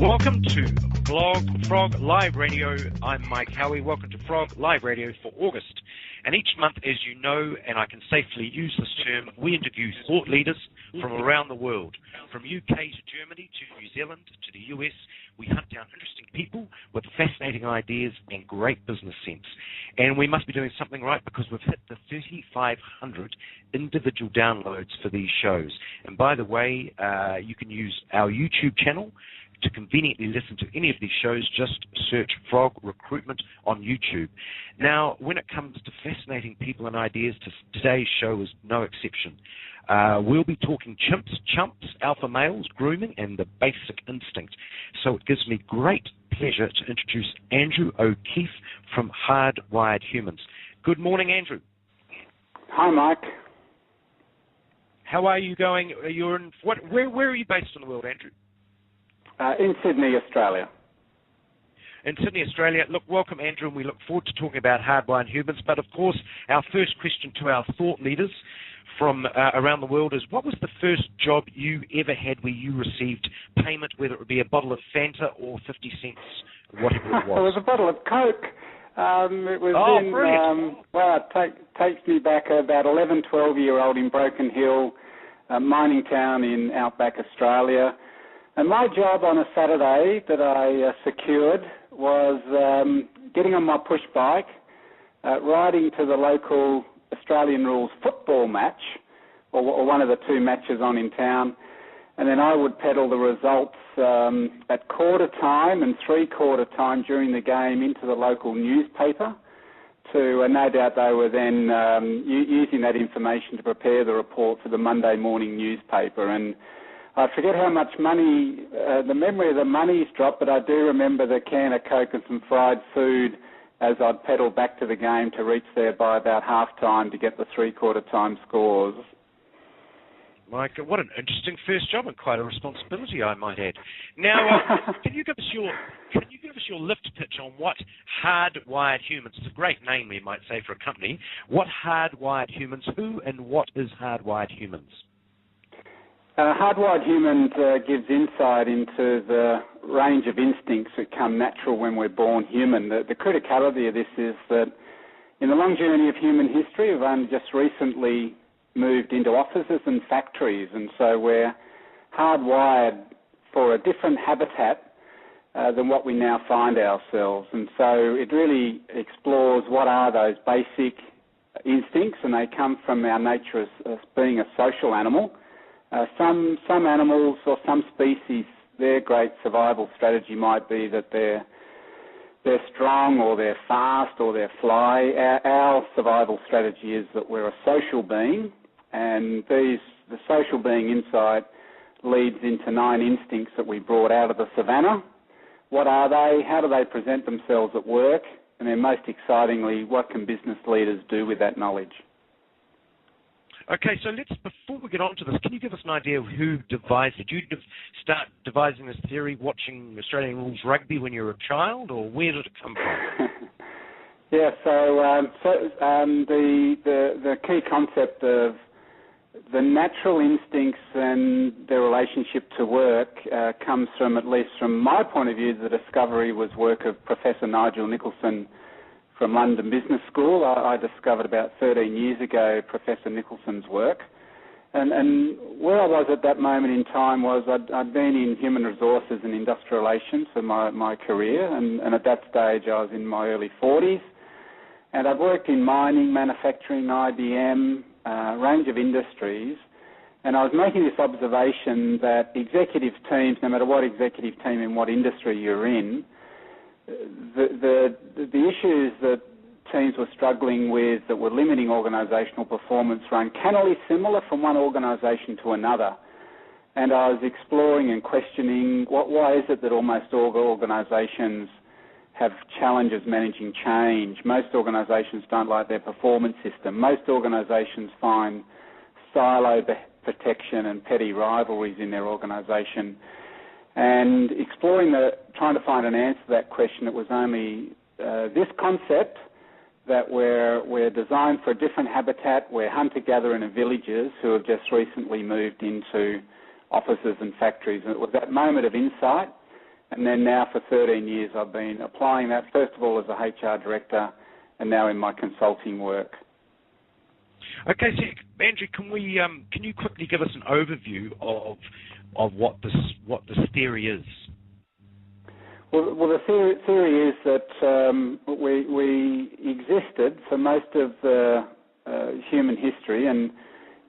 Welcome to Frog Live Radio. I'm Mike Howie. Welcome to Frog Live Radio for August. And each month, as you know, and I can safely use this term, we interview thought leaders from around the world. From UK to Germany to New Zealand to the US, we hunt down interesting people with fascinating ideas and great business sense. And we must be doing something right because we've hit the 3,500 individual downloads for these shows. And by the way, you can use our YouTube channel to conveniently listen to any of these shows. Just search Frog Recruitment on YouTube. Now, when it comes to fascinating people and ideas, today's show is no exception. We'll be talking chumps, alpha males, grooming, and the basic instinct. So it gives me great pleasure to introduce Andrew O'Keefe from Hardwired Humans. Good morning, Andrew. Hi, Mike. How are you going? You're in where are you based in the world, Andrew? In Sydney, Australia. In Sydney, Australia. Look, welcome, Andrew, and we look forward to talking about Hardwired Humans. But, of course, our first question to our thought leaders from around the world is, what was the first job you ever had where you received payment, whether it would be a bottle of Fanta or 50 cents, whatever it was? It was a bottle of Coke. It was brilliant. It takes me back about 11, 12-year-old in Broken Hill, a mining town in outback Australia. And my job on a Saturday that I secured was getting on my push bike, riding to the local Australian rules football match, or one of the two matches on in town, and then I would peddle the results at quarter time and three-quarter time during the game into the local newspaper to, no doubt they were then using that information to prepare the report for the Monday morning newspaper. And I forget how much money, the memory of the money's dropped, but I do remember the can of Coke and some fried food as I'd pedal back to the game to reach there by about half-time to get the three-quarter time scores. Mike, what an interesting first job and quite a responsibility, I might add. Now, can you give us your lift pitch on what Hardwired Humans, it's a great name we might say for a company, what Hardwired Humans, who and what is Hardwired Humans? Hardwired Humans gives insight into the range of instincts that come natural when we're born human. The criticality of this is that in the long journey of human history, we've only just recently moved into offices and factories, and so we're hardwired for a different habitat than what we now find ourselves. And so it really explores what are those basic instincts, and they come from our nature as being a social animal. Some animals or some species, their great survival strategy might be that they're strong or they're fast or they're fly. Our survival strategy is that we're a social being, and the social being insight leads into 9 instincts that we brought out of the savannah. What are they? How do they present themselves at work? And then most excitingly, what can business leaders do with that knowledge? Okay, so before we get on to this, can you give us an idea of who devised it? Did you start devising this theory watching Australian rules rugby when you were a child, or where did it come from? Yeah, the key concept of the natural instincts and their relationship to work comes from, at least from my point of view, the discovery was work of Professor Nigel Nicholson from London Business School. I discovered about 13 years ago Professor Nicholson's work. And where I was at that moment in time was I'd been in human resources and industrial relations for my career, and at that stage I was in my early 40s. And I'd worked in mining, manufacturing, IBM, a range of industries, and I was making this observation that executive teams, no matter what executive team in what industry you're in, the issues that teams were struggling with that were limiting organisational performance were uncannily similar from one organisation to another. And I was exploring and questioning why is it that almost all organisations have challenges managing change. Most organisations don't like their performance system. Most organisations find silo protection and petty rivalries in their organisation. And trying to find an answer to that question, it was only this concept that we're designed for a different habitat. We're hunter-gatherer in villages who have just recently moved into offices and factories. And it was that moment of insight And then now for 13 years I've been applying that, first of all as a HR director and now in my consulting work. Okay, so Andrew, can you quickly give us an overview of what this theory is? Well, the theory is that we existed for most of the human history, and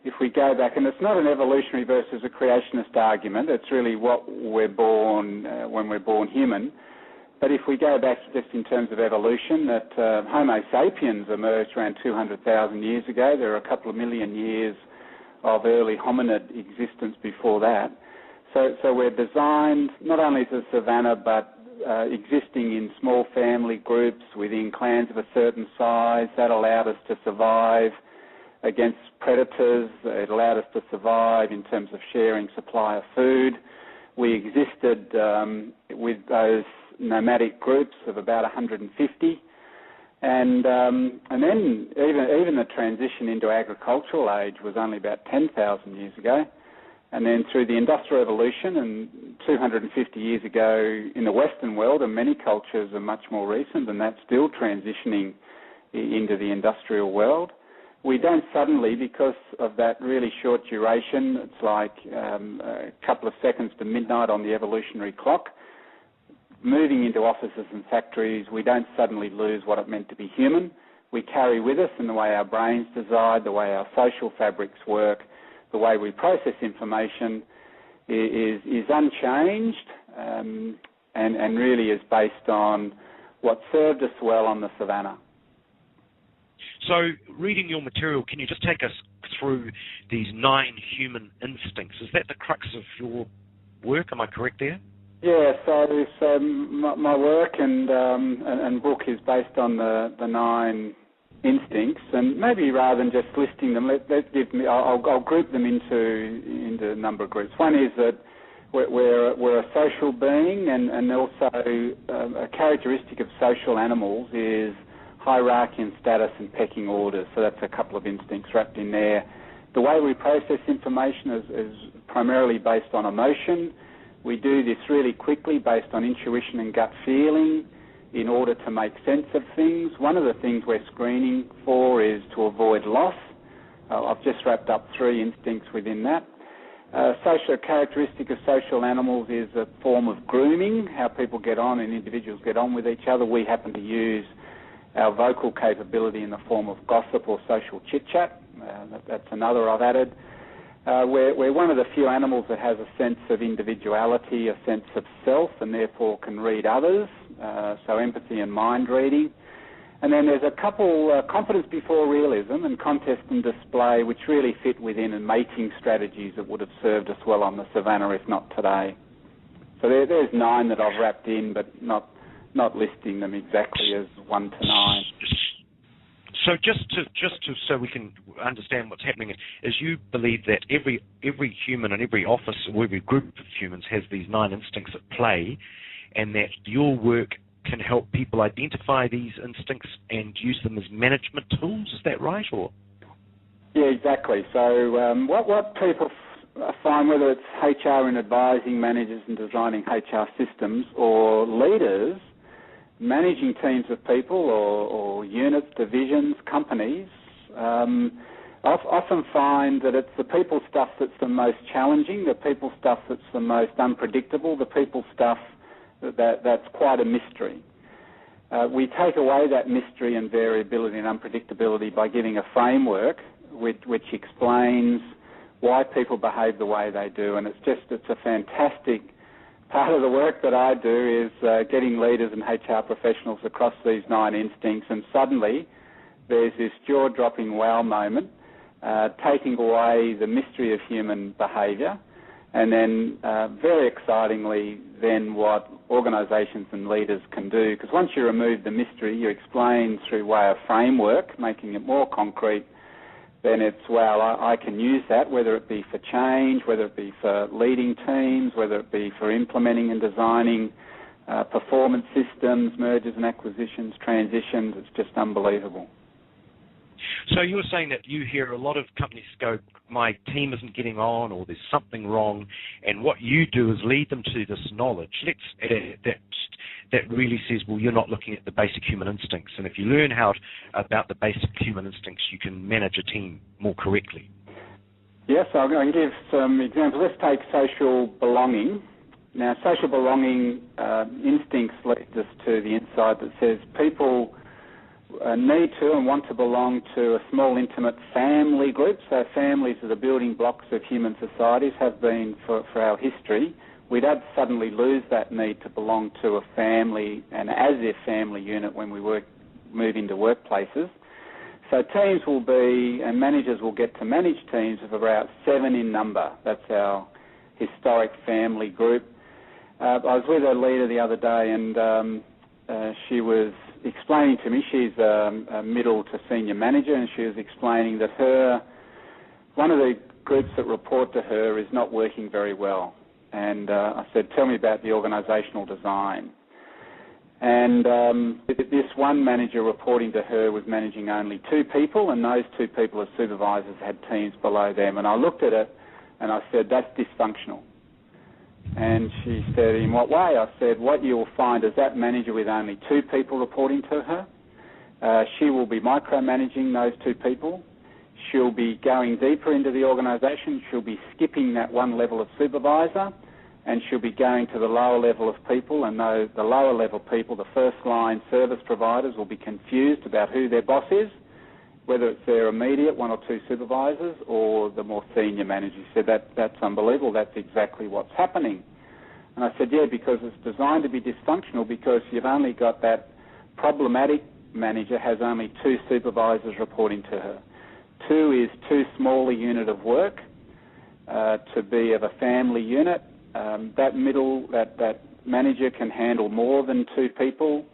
if we go back, and it's not an evolutionary versus a creationist argument, it's really what we're born when we're born human. But if we go back just in terms of evolution, that Homo sapiens emerged around 200,000 years ago. There are a couple of million years of early hominid existence before that. So we're designed not only as a savanna, but existing in small family groups within clans of a certain size. That allowed us to survive against predators. It allowed us to survive in terms of sharing supply of food. We existed with those nomadic groups of about 150, and then even the transition into agricultural age was only about 10,000 years ago. And then through the Industrial Revolution, and 250 years ago in the Western world, and many cultures are much more recent, and that's still transitioning into the industrial world. We don't suddenly, because of that really short duration, it's like a couple of seconds to midnight on the evolutionary clock, moving into offices and factories, we don't suddenly lose what it meant to be human. We carry with us in the way our brains decide, the way our social fabrics work, the way we process information is unchanged and really is based on what served us well on the savannah. So, reading your material, can you just take us through these 9 human instincts? Is that the crux of your work? Am I correct there? Yeah, so my work and book is based on the 9 instincts, and maybe rather than just listing them, I'll group them into a number of groups. One is that we're a social being, and also a characteristic of social animals is hierarchy and status and pecking order. So that's a couple of instincts wrapped in there. The way we process information is primarily based on emotion. We do this really quickly based on intuition and gut feeling in order to make sense of things. One of the things we're screening for is to avoid loss. I've just wrapped up 3 instincts within that. Social characteristic of social animals is a form of grooming, how people get on and individuals get on with each other. We happen to use our vocal capability in the form of gossip or social chit-chat. That's another I've added. We're one of the few animals that has a sense of individuality, a sense of self, and therefore can read others, so empathy and mind reading. And then there's a couple, confidence before realism and contest and display, which really fit within and mating strategies that would have served us well on the savannah, if not today. So there's 9 that I've wrapped in, but not listing them exactly as 1 to 9. So just so we can understand what's happening, is you believe that every human and every office or every group of humans has these 9 instincts at play, and that your work can help people identify these instincts and use them as management tools. Is that right? Or yeah, exactly. So what people find, whether it's HR in advising managers and designing HR systems, or leaders managing teams of people or units, divisions, companies, often find that it's the people stuff that's the most challenging, the people stuff that's the most unpredictable, the people stuff that's quite a mystery. We take away that mystery and variability and unpredictability by giving a framework which explains why people behave the way they do, and it's a fantastic part of the work that I do is getting leaders and HR professionals across these 9 instincts, and suddenly there's this jaw-dropping wow moment, taking away the mystery of human behaviour, and then very excitingly then what organisations and leaders can do, because once you remove the mystery, you explain through way of framework, making it more concrete, then it's, well, I can use that, whether it be for change, whether it be for leading teams, whether it be for implementing and designing performance systems, mergers and acquisitions, transitions. It's just unbelievable. So you're saying that you hear a lot of companies go, my team isn't getting on, or there's something wrong, and what you do is lead them to this knowledge that really says, well, you're not looking at the basic human instincts, and if you learn about the basic human instincts, you can manage a team more correctly. Yes, I'll go and give some examples. Let's take social belonging. Now, social belonging instincts lead us to the insight that says people need to and want to belong to a small, intimate family group. So families are the building blocks of human societies, have been for our history. We don't suddenly lose that need to belong to a family and as if family unit when we move into workplaces. So teams will be, and managers will get to manage teams of about 7 in number. That's our historic family group. I was with a leader the other day, and she was explaining to me, she's a middle to senior manager, and she was explaining that one of the groups that report to her is not working very well. And I said, tell me about the organisational design. And this one manager reporting to her was managing only 2 people, and those 2 people as supervisors had teams below them. And I looked at it and I said, that's dysfunctional. And she said, in what way? I said, what you'll find is that manager with only 2 people reporting to her, she will be micromanaging those 2 people. She'll be going deeper into the organisation. She'll be skipping that one level of supervisor, and she'll be going to the lower level of people, and the lower level people, the first line service providers, will be confused about who their boss is, whether it's their immediate 1 or 2 supervisors or the more senior manager. He said, that's unbelievable, that's exactly what's happening. And I said, yeah, because it's designed to be dysfunctional, because you've only got that problematic manager has only 2 supervisors reporting to her. 2 is too small a unit of work to be of a family unit. That manager can handle more than 2 people.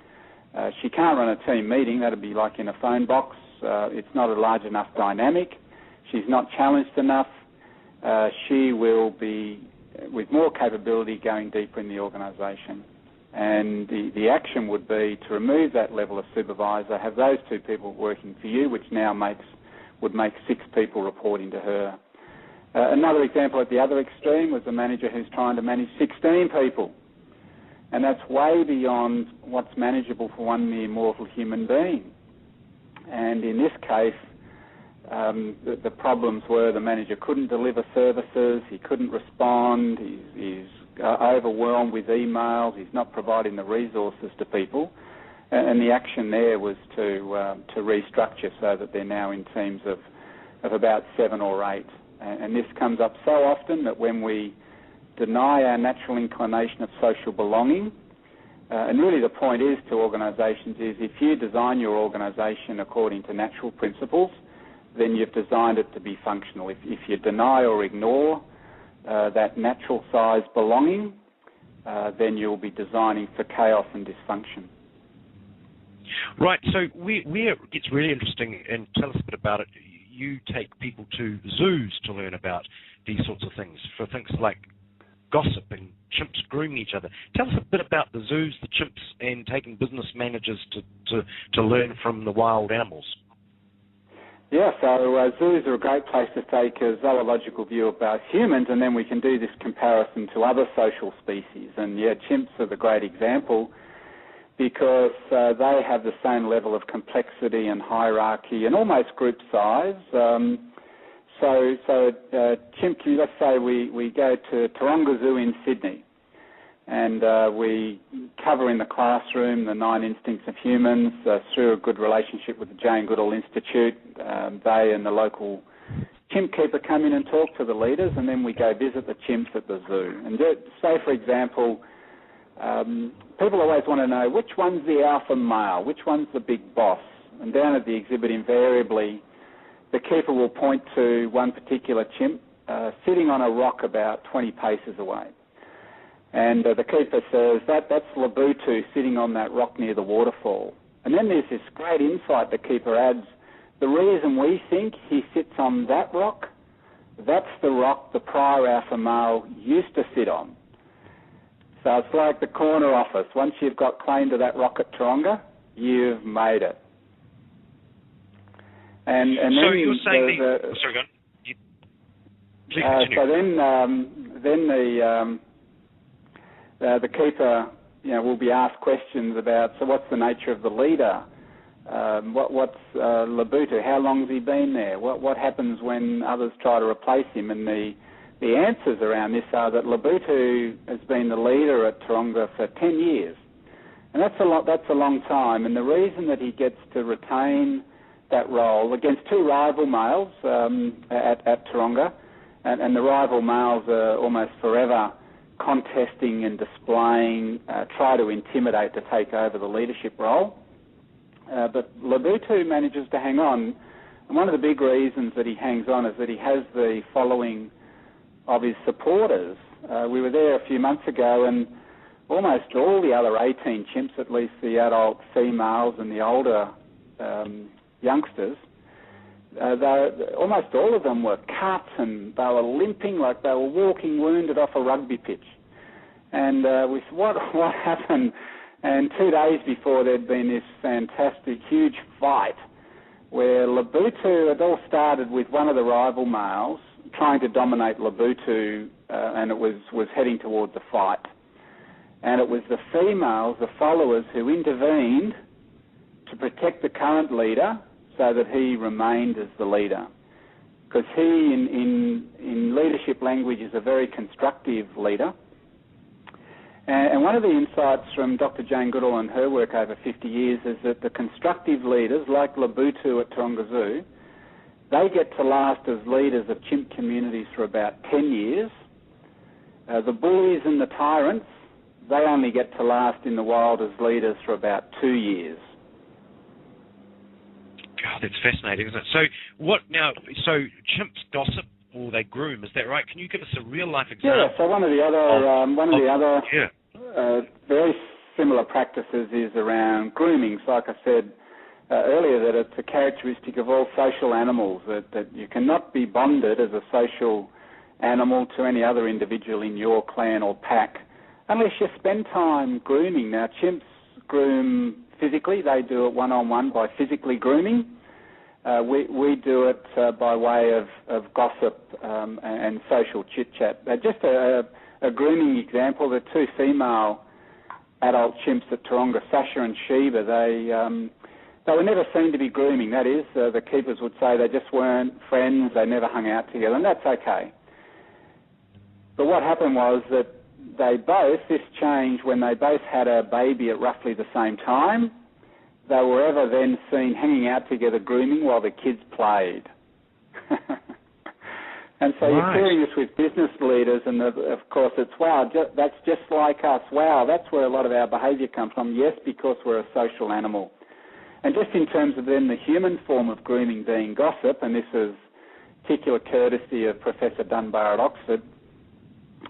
She can't run a team meeting. That'd be like in a phone box. It's not a large enough dynamic. She's not challenged enough. She will be, with more capability, going deeper in the organisation. And the action would be to remove that level of supervisor, have those 2 people working for you, which now would make 6 people reporting to her. Another example at the other extreme was a manager who's trying to manage 16 people. And that's way beyond what's manageable for one mere mortal human being. And in this case, the problems were the manager couldn't deliver services, he couldn't respond, he's overwhelmed with emails, he's not providing the resources to people. And the action there was to restructure so that they're now in teams of about 7 or 8. And this comes up so often that when we deny our natural inclination of social belonging, and really the point is to organisations is if you design your organisation according to natural principles, then you've designed it to be functional. If you deny or ignore that natural size belonging, then you'll be designing for chaos and dysfunction. Right, so where it gets really interesting, and tell us a bit about it, you take people to zoos to learn about these sorts of things, for things like gossip and chimps grooming each other. Tell us a bit about the zoos, the chimps, and taking business managers to learn from the wild animals. Yeah, so zoos are a great place to take a zoological view about humans, and then we can do this comparison to other social species. And yeah, chimps are the great example, because they have the same level of complexity and hierarchy and almost group size. So chimp, let's say we go to Taronga Zoo in Sydney, and we cover in the classroom the 9 instincts of humans through a good relationship with the Jane Goodall Institute. They and the local chimp keeper come in and talk to the leaders, and then we go visit the chimps at the zoo. And say, for example, people always want to know which one's the alpha male, which one's the big boss. And down at the exhibit, invariably, the keeper will point to one particular chimp sitting on a rock about 20 paces away. And the keeper says, that's Labutu sitting on that rock near the waterfall. And then there's this great insight the keeper adds. The reason we think he sits on that rock, that's the rock the prior alpha male used to sit on. So it's like the corner office. Once you've got claim to that rock at Taronga, you've made it. And so then you're saying sorry, go on. Please continue. So then the keeper, will be asked questions about, so what's the nature of the leader? What's Labutu? How long's he been there? What happens when others try to replace him? And the answers around this are that Labutu has been the leader at Taronga for 10 years. And that's a long time. And the reason that he gets to retain that role against two rival males at Taronga, and the rival males are almost forever contesting and displaying, try to intimidate to take over the leadership role. But Labutu manages to hang on, and one of the big reasons that he hangs on is that he has the following of his supporters. We were there a few months ago, and almost all the other 18 chimps, at least the adult females and the older youngsters, almost all of them were cut and they were limping like they were walking wounded off a rugby pitch. And we said, what happened? And 2 days before, there'd been this fantastic, huge fight where Labutu, it all started with one of the rival males trying to dominate Labutu, and it was heading towards a fight. And it was the females, the followers, who intervened to protect the current leader so that he remained as the leader. Because he, in leadership language, is a very constructive leader. And one of the insights from Dr. Jane Goodall and her work over 50 years is that the constructive leaders, like Labutu at Taronga Zoo, they get to last as leaders of chimp communities for about 10 years. The bullies and the tyrants, they only get to last in the wild as leaders for about 2 years. God, that's fascinating, isn't it? So chimps gossip or they groom, is that right? Can you give us a real-life example? Yeah, so one of the other very similar practices is around grooming. So like I said earlier, that it's a characteristic of all social animals, that you cannot be bonded as a social animal to any other individual in your clan or pack unless you spend time grooming. Now, chimps groom physically. They do it one-on-one by physically grooming. We do it by way of gossip and social chit-chat. Just a grooming example, the two female adult chimps at Taronga, Sasha and Sheba, they were never seen to be grooming. That is, the keepers would say they just weren't friends, they never hung out together, and that's okay. But what happened was that this changed when they both had a baby at roughly the same time. They were ever then seen hanging out together grooming while the kids played. And so you're hearing this with business leaders, and of course it's, wow, that's just like us. Wow, that's where a lot of our behaviour comes from. Yes, because we're a social animal. And just in terms of then the human form of grooming being gossip, and this is particular courtesy of Professor Dunbar at Oxford,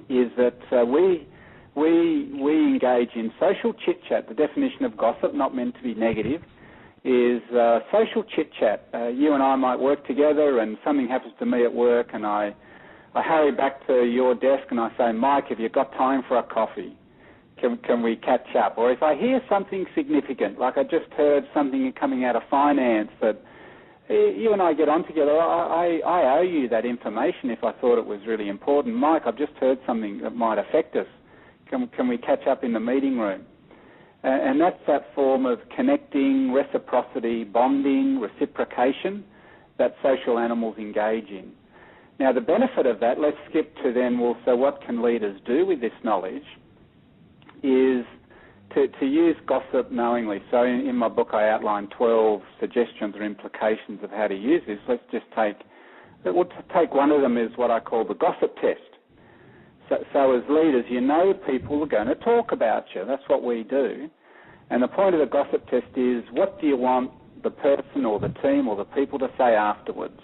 is that we engage in social chit-chat. The definition of gossip, not meant to be negative, is social chit-chat. You and I might work together and something happens to me at work and I hurry back to your desk and I say, Mike, have you got time for a coffee? Can we catch up? Or if I hear something significant, like I just heard something coming out of finance that you and I get on together, I owe you that information if I thought it was really important. Mike, I've just heard something that might affect us. Can we catch up in the meeting room? And that's that form of connecting, reciprocity, bonding, reciprocation that social animals engage in. Now, the benefit of that, let's skip to then, well, so what can leaders do with this knowledge, is to use gossip knowingly. So in my book I outline 12 suggestions or implications of how to use this. Let's just take one of them is what I call the gossip test. So as leaders, you know people are going to talk about you. That's what we do. And the point of the gossip test is, what do you want the person or the team or the people to say afterwards?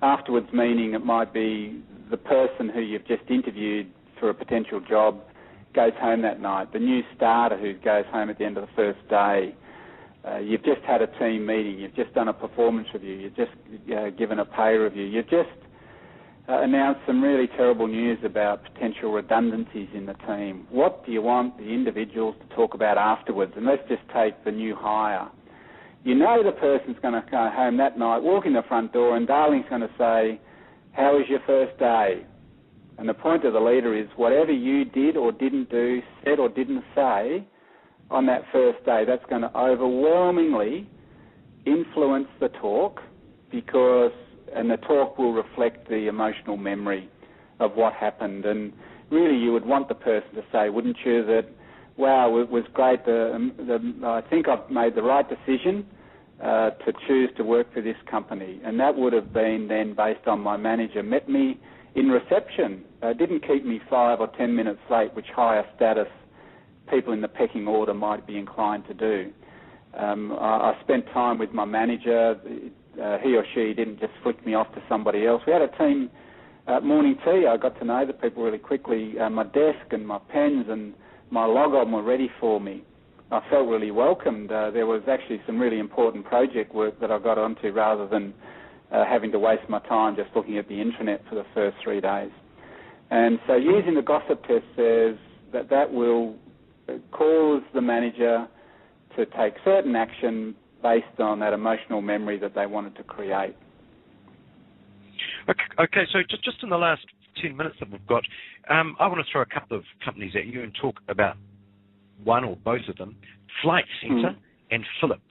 Afterwards meaning it might be the person who you've just interviewed for a potential job goes home that night, the new starter who goes home at the end of the first day. You've just had a team meeting, you've just done a performance review, you've just given a pay review, you've just announced some really terrible news about potential redundancies in the team. What do you want the individuals to talk about afterwards? And let's just take the new hire. You know the person's going to go home that night, walk in the front door, and darling's going to say, how was your first day? And the point of the leader is whatever you did or didn't do, said or didn't say on that first day, that's going to overwhelmingly influence the talk, and the talk will reflect the emotional memory of what happened. And really you would want the person to say, wouldn't you, that, wow, it was great, I think I've made the right decision to choose to work for this company. And that would have been then based on my manager met me in reception, didn't keep me 5 or 10 minutes late, which higher status people in the pecking order might be inclined to do. I spent time with my manager. He or she didn't just flick me off to somebody else. We had a team morning tea. I got to know the people really quickly. My desk and my pens and my log-on were ready for me. I felt really welcomed. There was actually some really important project work that I got onto rather than having to waste my time just looking at the intranet for the first 3 days. And so using the gossip test says that will cause the manager to take certain action based on that emotional memory that they wanted to create. Okay, so just in the last 10 minutes that we've got, I want to throw a couple of companies at you and talk about one or both of them, Flight Centre and Philips.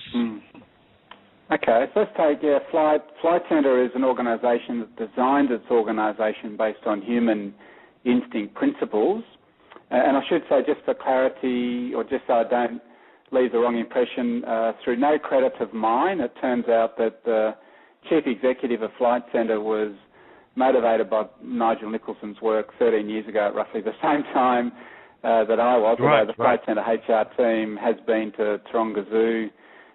Okay, so let's take, Flight Centre is an organisation that designed its organisation based on human instinct principles. And I should say, just for clarity, or just so I don't leave the wrong impression, through no credit of mine, it turns out that the chief executive of Flight Centre was motivated by Nigel Nicholson's work 13 years ago at roughly the same time that I was, although the Flight Centre HR team has been to Taronga Zoo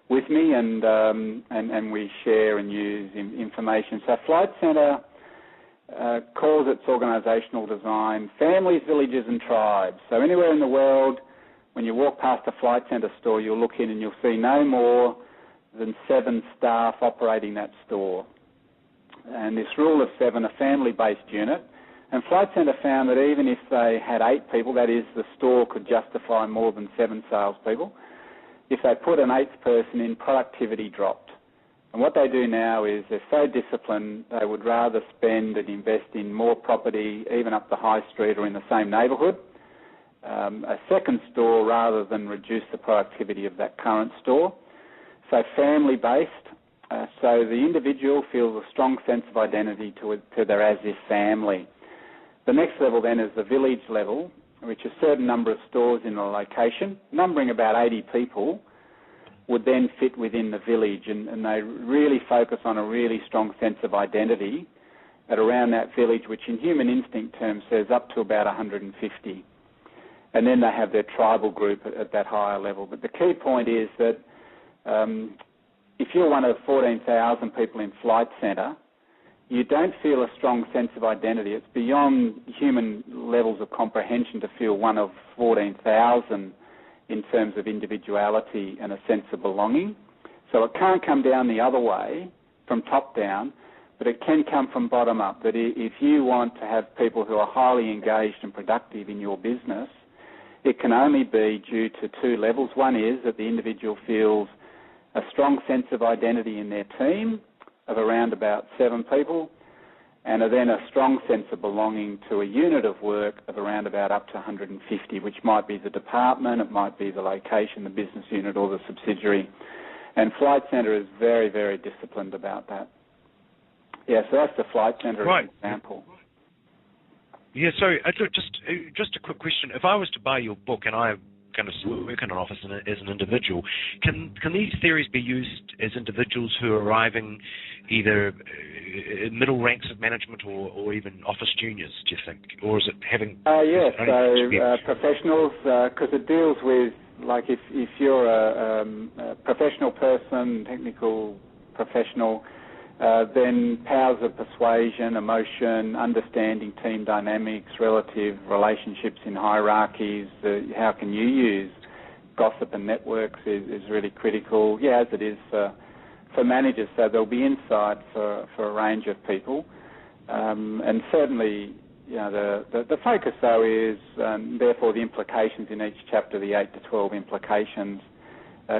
with me, and we share and use information. So Flight Centre calls its organisational design families, villages and tribes. So anywhere in the world, when you walk past a Flight Centre store, you'll look in and you'll see no more than 7 staff operating that store. And this rule of 7, a family-based unit. And Flight Centre found that even if they had 8 people, that is, the store could justify more than 7 salespeople, if they put an 8th person in, productivity dropped. And what they do now is they're so disciplined, they would rather spend and invest in more property, even up the high street or in the same neighbourhood, a second store rather than reduce the productivity of that current store. So family-based, so the individual feels a strong sense of identity to their as-if family. The next level then is the village level, which a certain number of stores in a location, numbering about 80 people, would then fit within the village, and they really focus on a really strong sense of identity at around that village, which in human instinct terms says up to about 150. And then they have their tribal group at that higher level. But the key point is that if you're one of 14,000 people in Flight Centre, you don't feel a strong sense of identity. It's beyond human levels of comprehension to feel one of 14,000 in terms of individuality and a sense of belonging. So it can't come down the other way, from top down, but it can come from bottom up, that if you want to have people who are highly engaged and productive in your business, it can only be due to 2 levels. One is that the individual feels a strong sense of identity in their team of around about 7 people, and then a strong sense of belonging to a unit of work of around about up to 150, which might be the department, it might be the location, the business unit or the subsidiary. And Flight Centre is very, very disciplined about that. Yeah, so that's the Flight Centre example. Yeah, so just a quick question. If I was to buy your book and I'm going to work in an office as an individual, can these theories be used as individuals who are arriving either in middle ranks of management or even office juniors, do you think? Or is it having... yes, so professionals, because it deals with, like if you're a professional person, technical professional, then powers of persuasion, emotion, understanding team dynamics, relative relationships in hierarchies, how can you use gossip and networks is really critical, as it is for managers. So there'll be insight for a range of people. And certainly, the focus, though, is therefore the implications in each chapter, the 8 to 12 implications,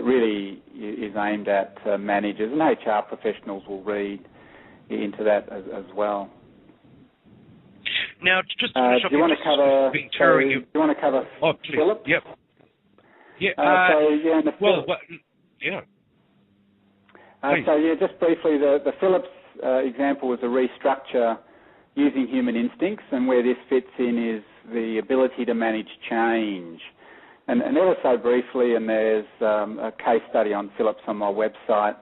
really is aimed at managers, and HR professionals will read into that as well. Now, just to finish do you want to cover? Do you want to cover Phillips? Yep. Yeah. Just briefly, the Phillips example was a restructure using human instincts, and where this fits in is the ability to manage change. And ever so briefly, and there's a case study on Phillips on my website,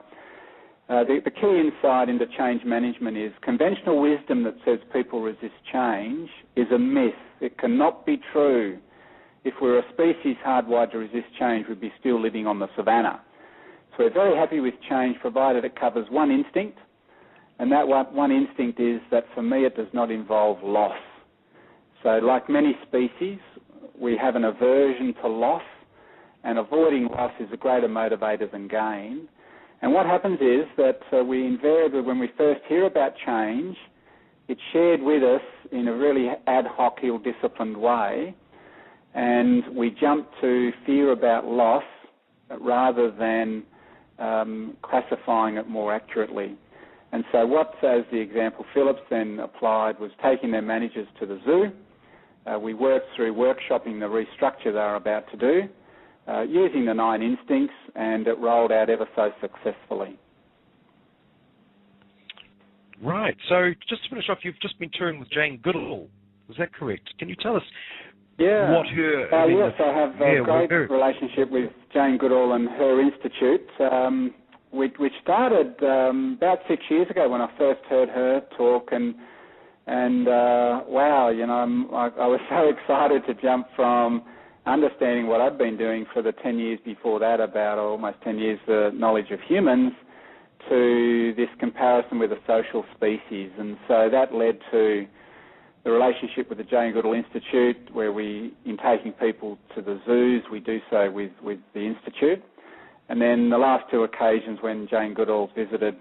the key insight into change management is conventional wisdom that says people resist change is a myth. It cannot be true. If we're a species hardwired to resist change, we'd be still living on the savannah. So we're very happy with change provided it covers one instinct, and that one instinct is that for me it does not involve loss. So like many species, we have an aversion to loss, and avoiding loss is a greater motivator than gain. And what happens is that we invariably, when we first hear about change, it's shared with us in a really ad hoc, ill-disciplined way, and we jump to fear about loss rather than classifying it more accurately. And so what, as the example Phillips then applied, was taking their managers to the zoo. We worked through workshopping the restructure they were about to do, using the 9 instincts, and it rolled out ever so successfully. Right. So just to finish off, you've just been touring with Jane Goodall. Is that correct? Can you tell us what her... yes, I have a great relationship with Jane Goodall and her institute, which started about 6 years ago when I first heard her talk, and wow, I was so excited to jump from understanding what I'd been doing for the 10 years before that, about almost 10 years, the knowledge of humans, to this comparison with a social species. And so that led to the relationship with the Jane Goodall Institute, where in taking people to the zoos, we do so with the Institute. And then the last 2 occasions when Jane Goodall visited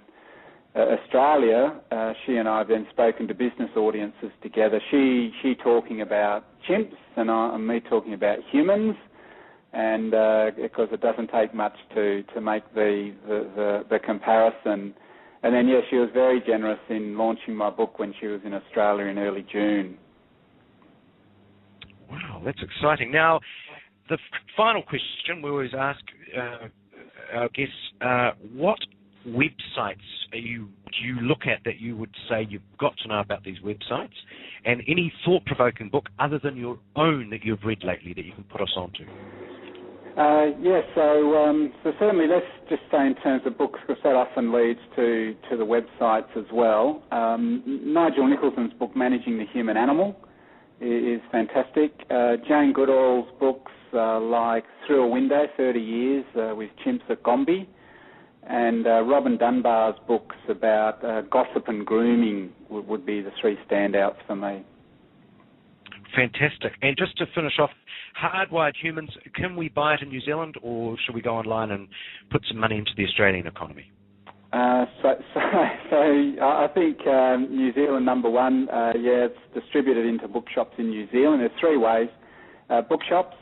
Australia, she and I have then spoken to business audiences together. She talking about chimps and me talking about humans, and because it doesn't take much to make the comparison. And then, she was very generous in launching my book when she was in Australia in early June. Wow, that's exciting. Now, the final question we always ask our guests, what websites do you look at that you would say you've got to know about these websites, and any thought-provoking book other than your own that you've read lately that you can put us onto? So certainly let's just say in terms of books, because that often leads to the websites as well. Nigel Nicholson's book, Managing the Human Animal, is fantastic. Jane Goodall's books like Through a Window, 30 Years with Chimps at Gombe, and Robin Dunbar's books about gossip and grooming would be the 3 standouts for me. Fantastic. And just to finish off, Hardwired Humans, can we buy it in New Zealand, or should we go online and put some money into the Australian economy? So I think New Zealand, number one, it's distributed into bookshops in New Zealand. There's 3 ways. Bookshops,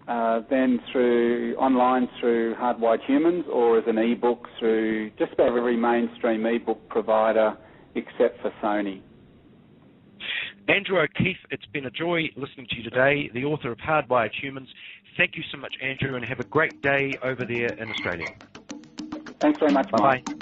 then online through Hardwired Humans, or as an e-book through just about every mainstream e-book provider except for Sony. Andrew O'Keefe, it's been a joy listening to you today, the author of Hardwired Humans. Thank you so much, Andrew, and have a great day over there in Australia. Thanks very much, Mike. Bye-bye.